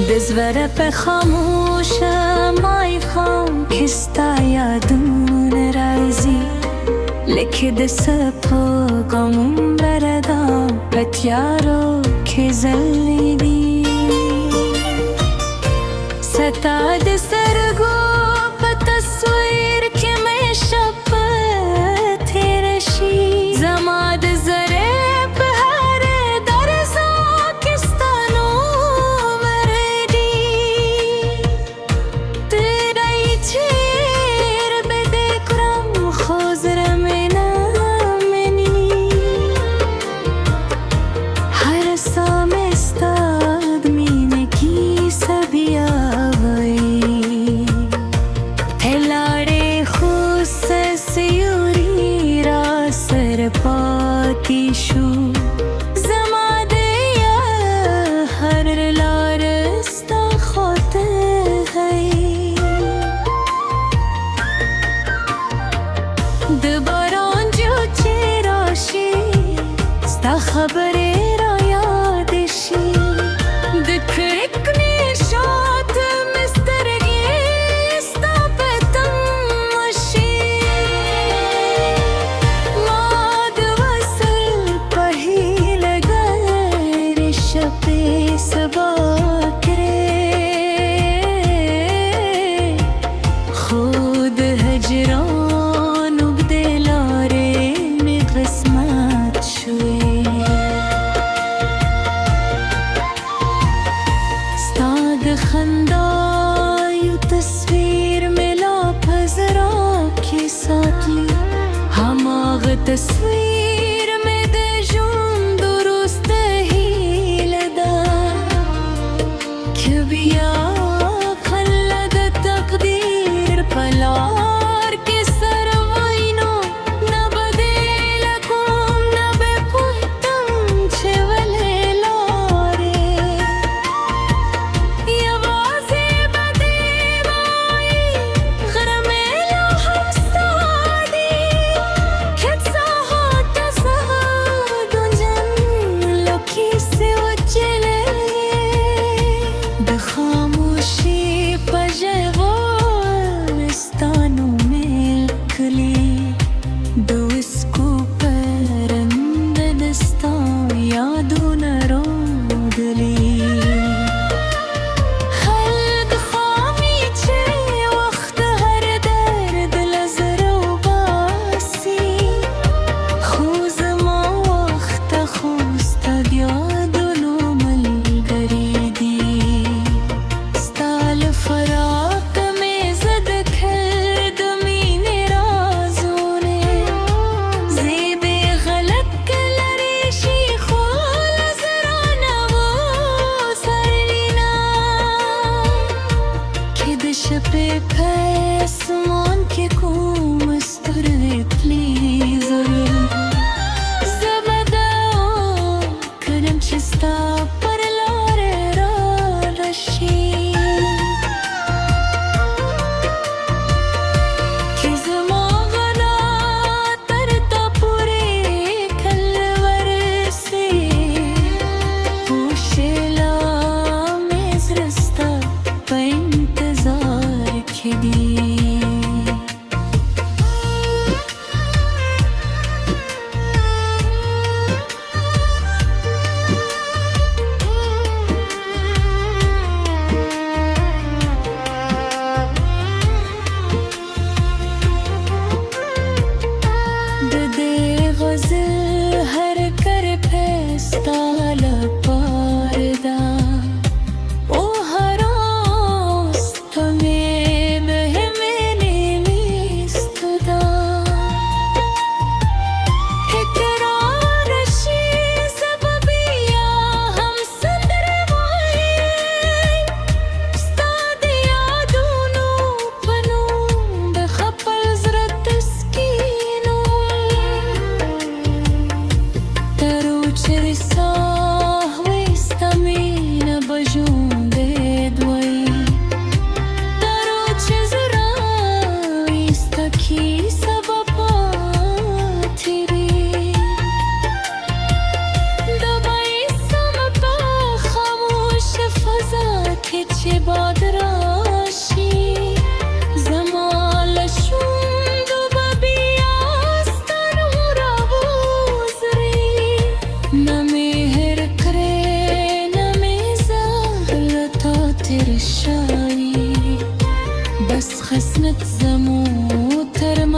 دزوره به خاموشه مای خام کستا یادون رایزی لکه دست پا گمون بردا پتیارو که زلیدی ستاد سرگو به تصویر که می شب تیرشی زماد زره به هر درزا کستانو مردی تیرای چیر بده کرم خوزر منی هر سام استاد مینکی سبیا पातीशु ज़मादे या हर लारस्ता खोते है दोबारा जो चेराशी स्ता खबरे रायादिशी दिखने शात मिस्टर ये स्ता खुद हजरान उबदेलारे में किस्मत शुए स्ताद खंदायु तस्वीर मिला फजरा के साथ ली हमाग तस्वीर में दजूम दुरुस्त ही लदा क्यों पलार के सरवाइनो न बदेलकुम न बेपुतम छवले लारे यवाज़े बदेवाई गरमेला हमस्तादी खित्सा हाथ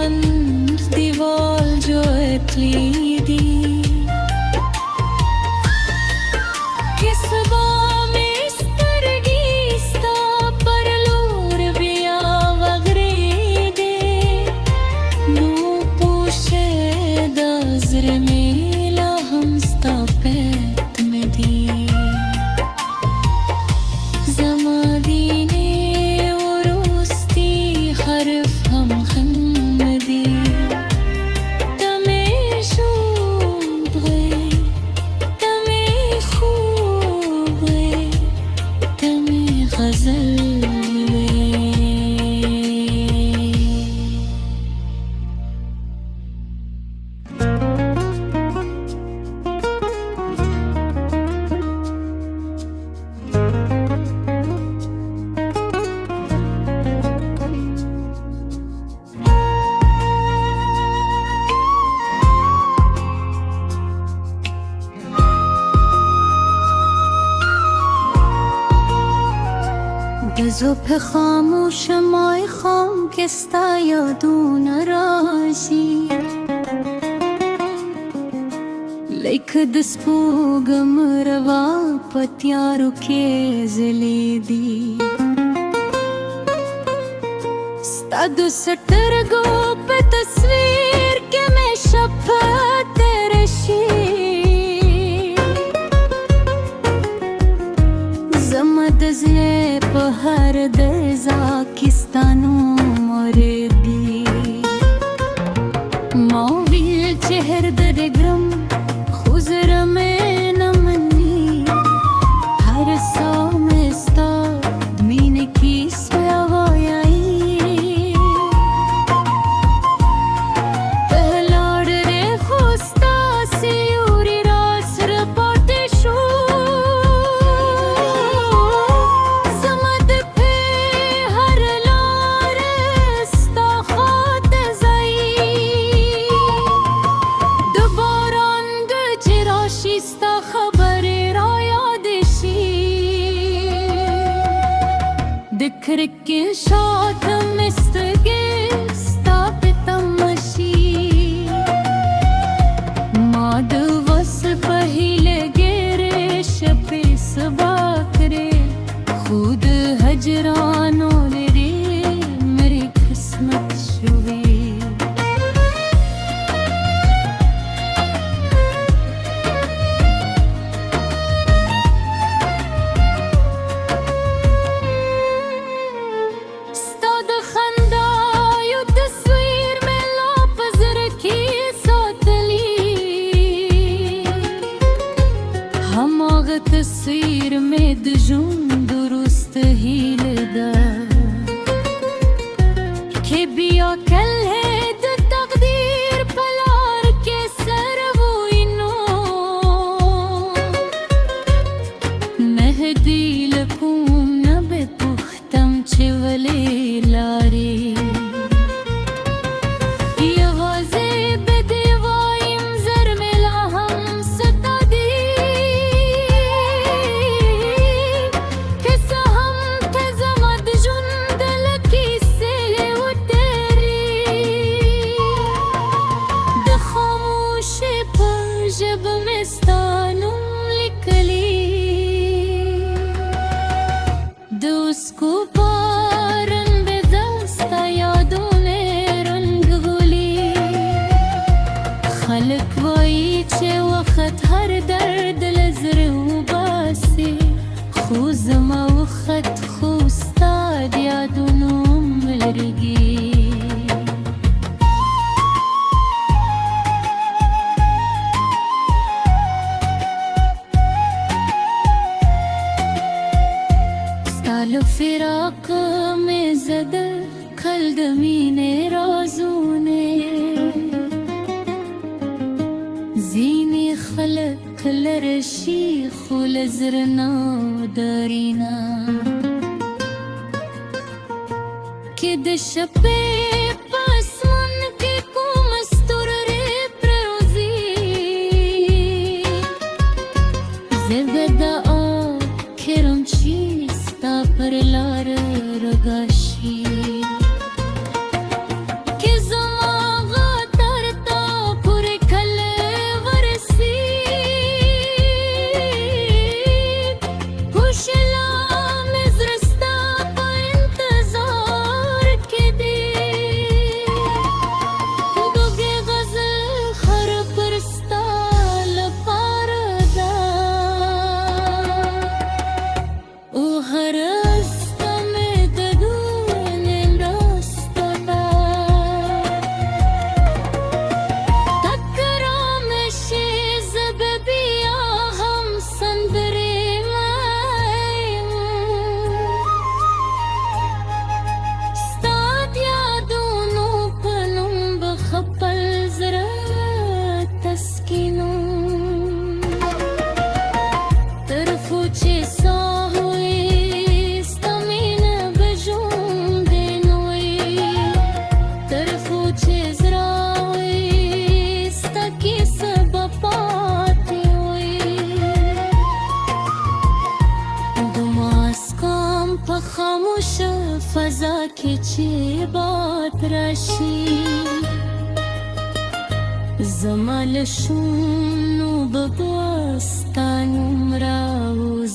بلند دیوال جوتلی دی کس با مسترگیستا پرلور بیا وغریده نو پوشه دازر میلا همستا پیت مدی زمادینه ورستی حرف هم خمدی تمه شوب غی تمه خوب غی تمه غزل وی دزوپ خاموش مای خام کستا یادون راشی لیک دسپوگم روا پتیارو کے زلی دی ستا دو سٹرگو پہ تصویر کے میں شپت رشی زمدزله په هر دزاکستانو موردی موویل چهر درگرم خوزرم نمنی هر سامستا مین کیس پیوایی پهلاڑ ره خوستا سیوری راس رپاٹ شو شیستا خبر را یادشی دکر کے شاد مستگستا پتمشی ماد وس پہیل گرش پیس باکرے خود ہجرانو لرے میری قسمت شوی تصویر میں دجون درست ہیلدا کہ بیا کل ہے د تقدیر پلار کے سروینو مهدی لکوم نبی پختم چولی لاری जब में स्थानों लिखली दोस्को पारन बेदस्ता यादों ने रंग गुली खलक वही चे वक्त हर दर्द लजर बासी خوزما وخت خوستاد यादों ملرगी فراق में ज़दर खलदमीने राज़ूने زینی خلق لرشی خلزرنا دارینا که دشپه پاسمان که کومستور ره پروزی زبدا کرم چیستا پر لار رگاشی که زمان خاموش فضا کې چې باد راشي زما له شونو به بیا ستا نوم راوځي